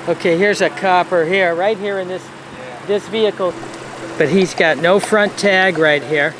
Okay, here's a copper here, right here in this vehicle. But he's got no front tag right here.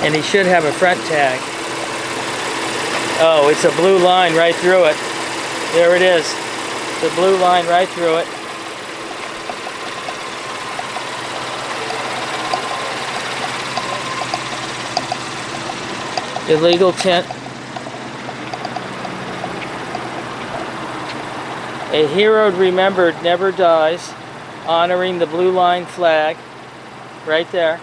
And he should have a front tag. Oh, it's a blue line right through it. There it is. The blue line right through it. Illegal tint. A hero remembered never dies, honoring the blue line flag, right there.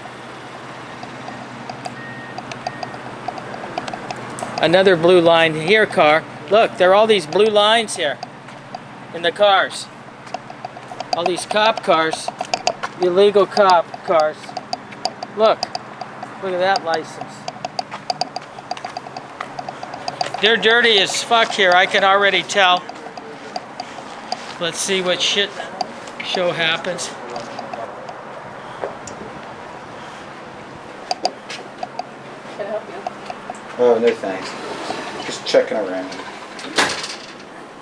Another blue line here, car. Look, there are all these blue lines here in the cars. All these cop cars, illegal cop cars. Look at that license. They're dirty as fuck here, I can already tell. Let's see what shit show happens. Can I help you? Oh, no thanks. Just checking around.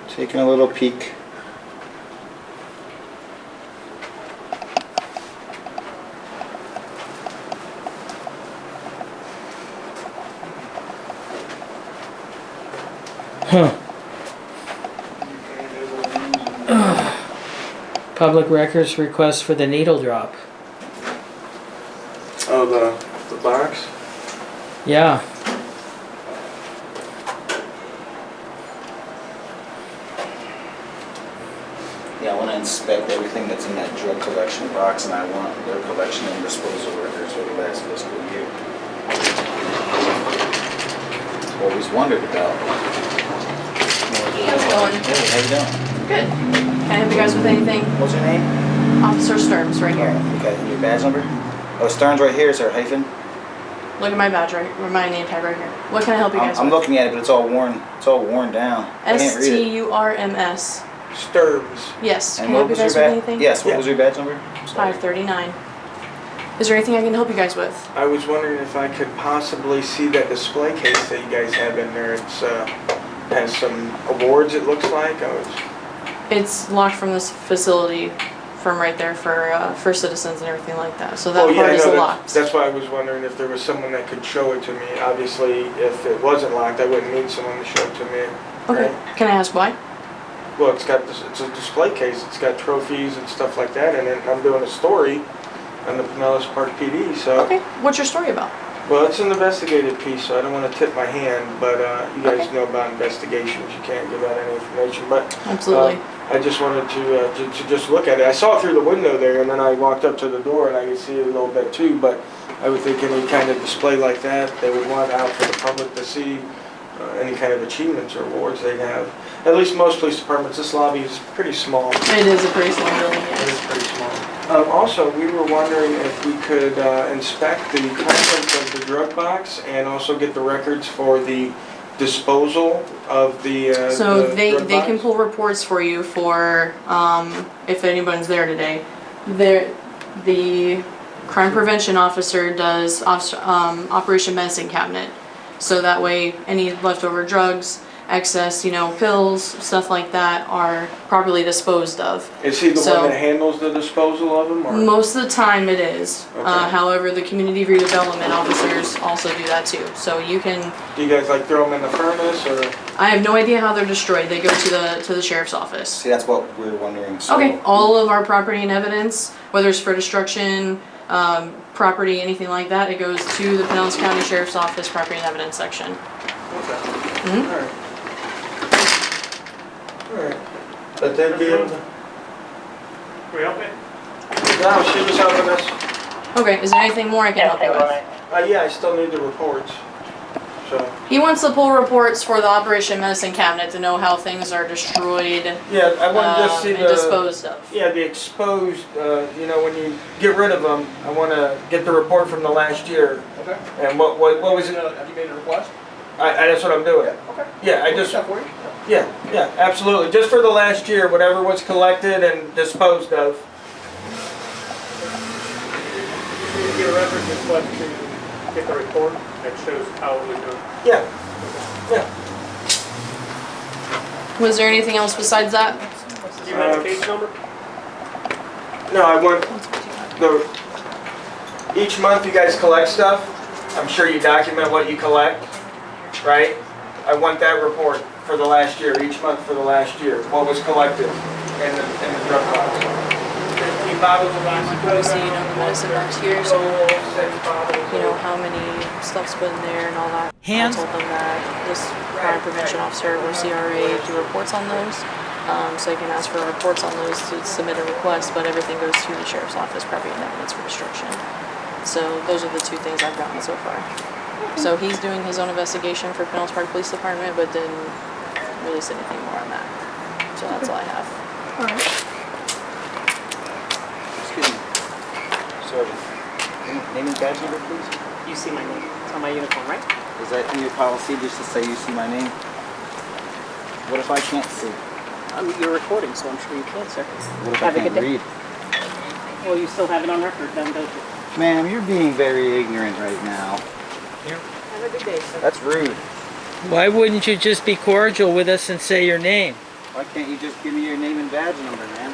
Taking a little peek. Huh. Public records request for the needle drop. Oh, the box? Yeah. Yeah, I want to inspect everything that's in that drug collection box, and I want their collection and disposal records for the last fiscal year. Always wondered about. How's it going? Hey, how you doing? Good. Can I help you guys with anything? What's your name? Officer Sturms, right here. Okay, and your badge number? Oh, Stern's right here. Is there a hyphen? Look at my badge right, or my name tag right here. What can I help you guys I'm with? looking at it, but it's all worn. It's all worn down. I can't read it. STURMS. Sturms. Yes. And Can I help you what was your guys with badge? anything? Yes. What was your badge number? 539. Is there anything I can help you guys with? I was wondering if I could possibly see that display case that you guys have in there. It's has some awards, it looks like. It's locked from this facility, from right there for citizens and everything like that. So that part is locked. That's why I was wondering if there was someone that could show it to me. Obviously, if it wasn't locked, I wouldn't need someone to show it to me. Okay. Right? Can I ask why? Well, it's a display case. It's got trophies and stuff like that in it. I'm doing a story on the Pinellas Park PD. So. Okay. What's your story about? Well, it's an investigative piece, so I don't want to tip my hand, but you guys Okay. know about investigations. You can't give out any information. But Absolutely. I just wanted to just look at it. I saw it through the window there, and then I walked up to the door, and I could see it a little bit too. But I would think any kind of display like that, they would want out for the public to see any kind of achievements or awards they'd have. At least most police departments, this lobby is pretty small. It is a pretty small building, It yes. is pretty small. Also, we were wondering if we could inspect the contents of the drug box and also get the records for the disposal of the So the they drug can box. pull reports for you for if anybody's there today. The crime prevention officer does Operation Medicine Cabinet, so that way any leftover drugs, excess, pills, stuff like that are properly disposed of. Is he the So- one that handles the disposal of them? Or? Most of the time it is. Okay. However, the community redevelopment officers also do that too. So you can. Do you guys like throw them in the furnace or? I have no idea how they're destroyed. They go to the sheriff's office. See, that's what we were wondering. So Okay, all of our property and evidence, whether it's for destruction, property, anything like that, it goes to the Pinellas County Sheriff's Office Property and Evidence section. Okay. Mhm. All right. All right. But they'd be able to. Can we help you? No, she was helping us. Okay, is there anything more I can help you with? Yeah, I still need the reports. So. He wants to pull reports for the Operation Medicine Cabinet to know how things are destroyed Yeah, I want to just see and the. disposed of. Yeah, the exposed, when you get rid of them, I want to get the report from the last year. Okay. And what was it? Have you made a request? That's what I'm doing. Okay. Yeah, I just, Stuff for you? yeah, absolutely. Just for the last year, whatever was collected and disposed of. You get a reference request to get the report that shows how it was done. Yeah, yeah. Was there anything else besides that? Do you have the case number? No, I want each month you guys collect stuff. I'm sure you document what you collect, right? I want that report for the last year, each month for the last year, what was collected in the drug box. 15 bottles of Obviously, you know, the medicine box here, so, 6 bottles. you know, how many stuff's put in there and all that. Hands- I told them that this crime prevention officer or CRA do reports on those. So you can ask for reports on those to submit a request, but everything goes through the sheriff's office, property and evidence for destruction. So those are the two things I've gotten so far. So he's doing his own investigation for Pinellas Park Police Department, but didn't release anything more on that. So that's all I have. Excuse me. Sergeant. Name and badge number, please? You see my name. It's on my uniform, right? Is that in your policy just to say you see my name? What if I can't see? You're recording, so I'm sure you can, sir. What if Have a I good can't day. read? Well, you still have it on record, then, don't you? Ma'am, you're being very ignorant right now. Have a good day, sir. That's rude. Why wouldn't you just be cordial with us and say your name? Why can't you just give me your name and badge number, man?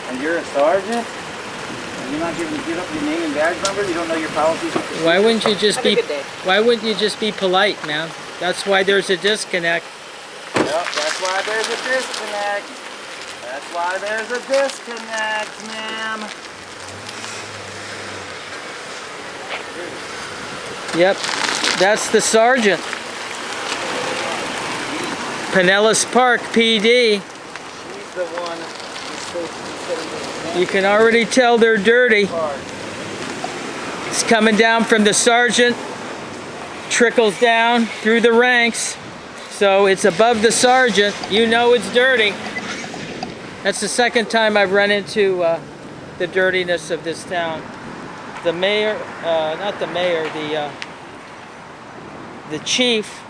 And you're a sergeant? And you're not give up your name and badge number? You don't know your policies? and procedures? Why wouldn't you just Have a be good day. Why wouldn't you just be polite, man? That's why there's a disconnect. Yep, that's why there's a disconnect. That's why there's a disconnect, ma'am. Yep, that's the sergeant. Pinellas Park PD. She's the one who's supposed to be sitting in You can already tell they're dirty. the car. It's coming down from the sergeant, trickles down through the ranks. So it's above the sergeant. You know it's dirty. That's the second time I've run into the dirtiness of this town. The mayor, not the mayor, the chief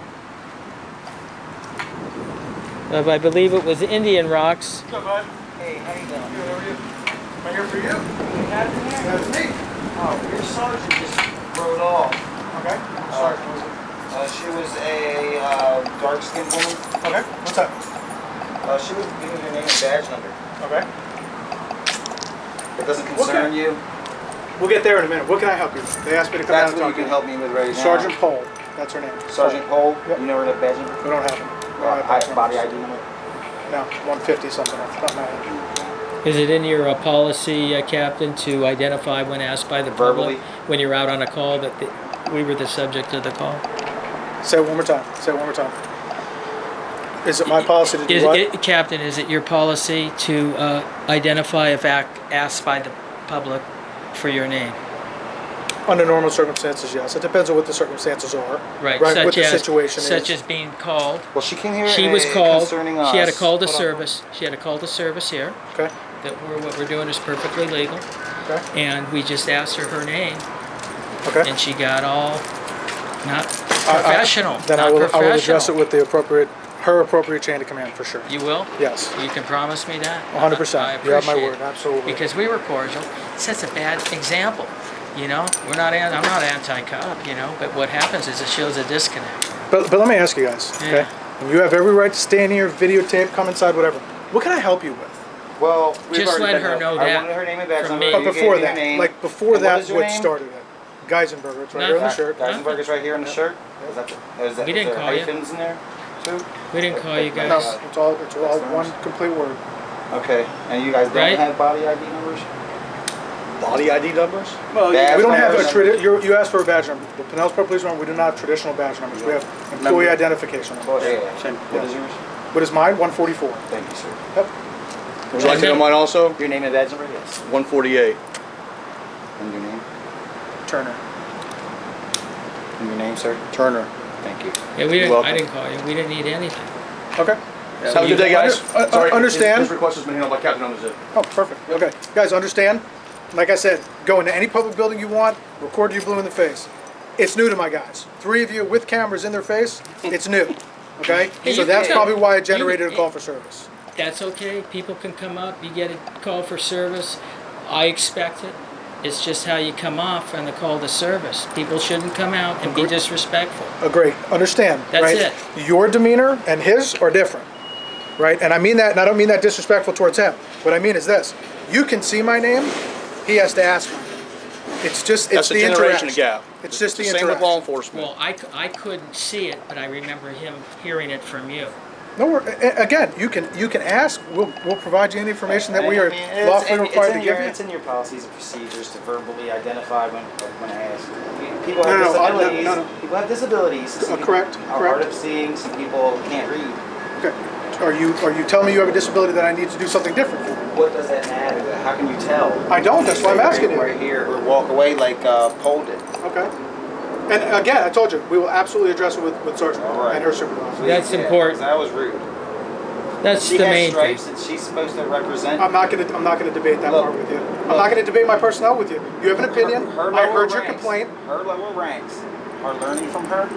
of, I believe it was Indian Rocks. What's up, bud? Hey, how you doing? Good, how are you? Am I here for you? That's me. Oh, your sergeant just rode off. Okay. Sorry. She was a dark-skinned woman. Okay. What's up? She was giving her name and badge number. Okay. It doesn't concern you. We'll get there in a minute. What can I help you with? They asked me to come That's down what and you can talk help me with right to you. now. Sergeant Pohl. That's her name. Sergeant Pohl. Yep. You know her badge number? We don't have them. We don't have badge Body numbers. ID number. No, 150 something off the top of my head. Is it in your policy, Captain, to identify when asked by the Verbally? public when you're out on a call that we were the subject of the call? Say it one more time. Say it one more time. Is it my policy to do what? Captain, is it your policy to identify if asked by the public for your name? Under normal circumstances, yes. It depends on what the circumstances are. Right, What such the as situation such is. as being called. Well, she came here. She was called. concerning us. She had a call to Hold on. service. She had a call to service here. Okay. That what we're doing is perfectly legal, Okay. and we just asked her name, Okay. and she got all not professional. Then not I will address professional. it with the her appropriate chain of command for sure. You will? Yes. You can promise me that? 100%. I You have my appreciate word. it. Absolutely. Because we were cordial. It sets a bad example. You know, I'm not anti-cop. You know, but what happens is it shows a disconnect. But let me ask you guys. Okay. Yeah. And you have every right to stand here, videotape, come inside, whatever. What can I help you with? Well, we've Just already let been her know I that wanted her name and badge from number. me. But You before gave me her that, name. like before And that, is your what name? started it? Geissenberger. It's right here on the shirt. Geissenberger's right here on the shirt. Is that We is didn't there call you. hyphens in there too? We didn't call you No, guys. it's all one complete word. Okay, and you guys don't Right? have body ID numbers? Body ID numbers? Well, We don't have a tradition. you asked for a badge number. The Pinellas Park Police Department, we do not have traditional badge numbers. We have employee Number. identification numbers. What is yours? What is mine? 144. Thank you, sir. Yep. Would you like to know mine also? Your name and badge number? Yes. 148. And your name? Turner. And your name, sir? Turner. Thank you. Yeah, we didn't. welcome. I didn't call you. We didn't need anything. Okay. Have a good day, guys. Sorry, understand. This request has been handled by Captain Underwood. Oh, perfect. Okay. Guys, understand? Like I said, go into any public building you want, record you blue in the face. It's new to my guys. 3 of you with cameras in their face, it's new. Okay? Hey, So you that's can- probably why I generated a you- call for service. That's okay. People can come up. You get a call for service. I expect it. It's just how you come off on the call to service. People shouldn't come out and be disrespectful. Agree. Understand. That's right? it. Your demeanor and his are different, right? And I mean that, and I don't mean that disrespectful towards him. What I mean is this: you can see my name, he has to ask my name. It's just That's it's a the generation interaction. gap. It's just the Same with law interaction. enforcement. Well, I couldn't see it, but I remember him hearing it from you. No, again, you can ask. We'll provide you any information that we are lawfully required to give you. It's in your policies and procedures to verbally identify when asked. People No, have no, disabilities. no. People have disabilities. Some people Correct, are hard of seeing. Some people can't read. Okay. Are you telling me you have a disability that I need to do something different for? What does that matter? How can you tell? I don't. That's why I'm asking you. Right here, or walk away like Pohl did. Okay. And again, I told you, we will absolutely address it with Sergeant All right. and her supervisor. That's important. That was rude. That's She the has main thing. stripes and she's supposed to represent. I'm not gonna debate that Look, part with you. I'm not gonna debate my personnel with you. You have an opinion. Her I lower heard your ranks, complaint. Her lower ranks are learning from her.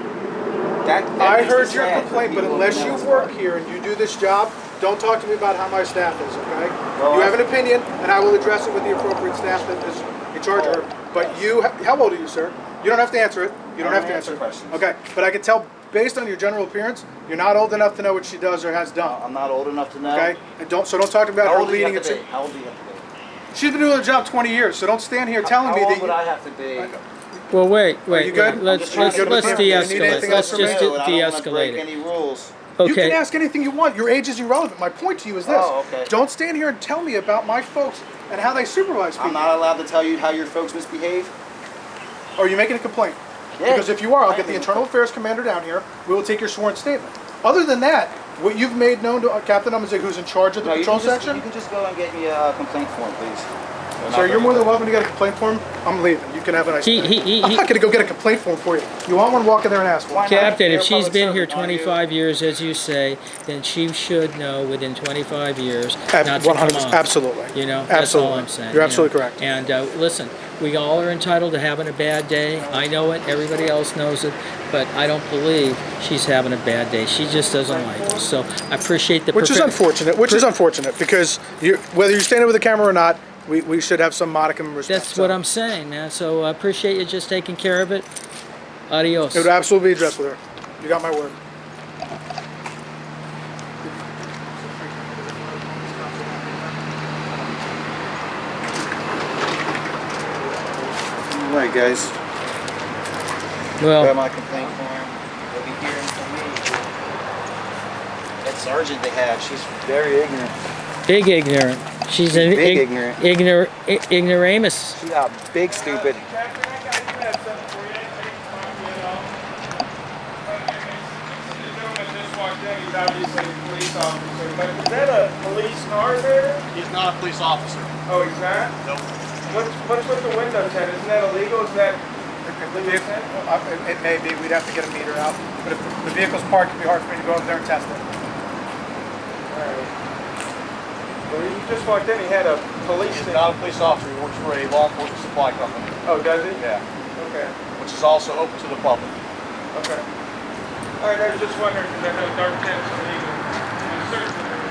That I makes me heard your sad for complaint, but people unless in you Pinellas work Park. here and you do this job, don't talk to me about how my staff is, okay? Well, You have an opinion, and I will address it with the appropriate staff that is in charge of her. But you, how old are you, sir? You don't have to answer it. You don't I have to answer answer it. questions. Okay, but I can tell based on your general appearance, you're not old enough to know what she does or has done. I'm not old enough to know. Okay, and don't talk to me about How her old do you leading have it. to be? How old do you have to be? She's been doing her job 20 years, so don't stand here telling me How that old would I have to be? Well, wait. you good? Let's just trying to let's get with you. de-escalate. Need anything Let's else from just me? And I don't wanna de-escalate break it. any rules. You can Okay. ask anything you want. Your age is irrelevant. My point to you is this. Oh, okay. Don't stand here and tell me about my folks and how they supervise people. I'm not allowed to tell you how your folks misbehave. Are you making a complaint? Yeah. Because if you are, I'll I get the am. Internal Affairs Commander down here. We will take your sworn statement. Other than that, what you've made known to Captain Umazig, who's in charge of the No, you patrol can just, section, You can just go and get me a complaint form, please. sir, you're more than welcome to get a complaint form. I'm leaving. You can have a nice day. I'm not going to go get a complaint form for you. You want one, walk in there and ask for Why one. not? Captain, You're if a she's public been here servant, aren't you? 25 years, as you say, then she should know within 25 years not to come 100%. off. Absolutely. You know, that's all Absolutely. I'm saying. You're you absolutely know. correct. And listen, we all are entitled to having a bad day. I know it. Everybody else knows it. But I don't believe she's having a bad day. She just doesn't like us. So I appreciate the Which is unfortunate. Because whether you're standing with a camera or not, we should have some modicum of respect. That's what I'm saying, man. So I appreciate you just taking care of it. Adios. It would absolutely be addressed with her. You got my word. All right, guys. Got Well, my complaint form. They'll be hearing from me. That sergeant they have, she's very ignorant. big ignorant. She's an Big ignorant. ignoramus. She's out big stupid. Obviously a police officer, but is that a police car there? He's not a police officer. Oh, he's not? Nope. What's with the window tint? Isn't that illegal? Is that illegal tint? It may be. We'd have to get a meter out. But if the vehicle's parked, it'd be hard for me to go up there and test it. Alright. Well, you just walked in, he had a police He's thing. not a police officer. He works for a law enforcement supply company. Oh, does he? Yeah. Okay, Which is also open to the public. okay. Alright, I was just wondering, because I know dark tints are illegal. In certain areas.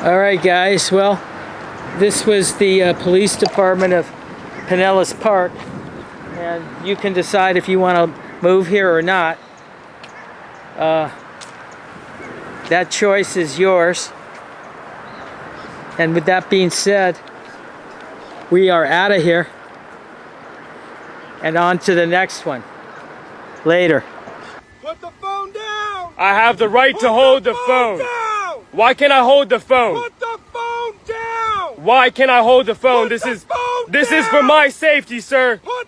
All right, guys. Well, this was the police department of Pinellas Park, and you can decide if you want to move here or not. That choice is yours. And with that being said, we are out of here and on to the next one. Later. Put the phone down! I have the right to hold the phone. Down! Why can't I hold the phone? Put the phone down! Why can't I hold the phone? Put the phone This is for down! my safety, sir. Put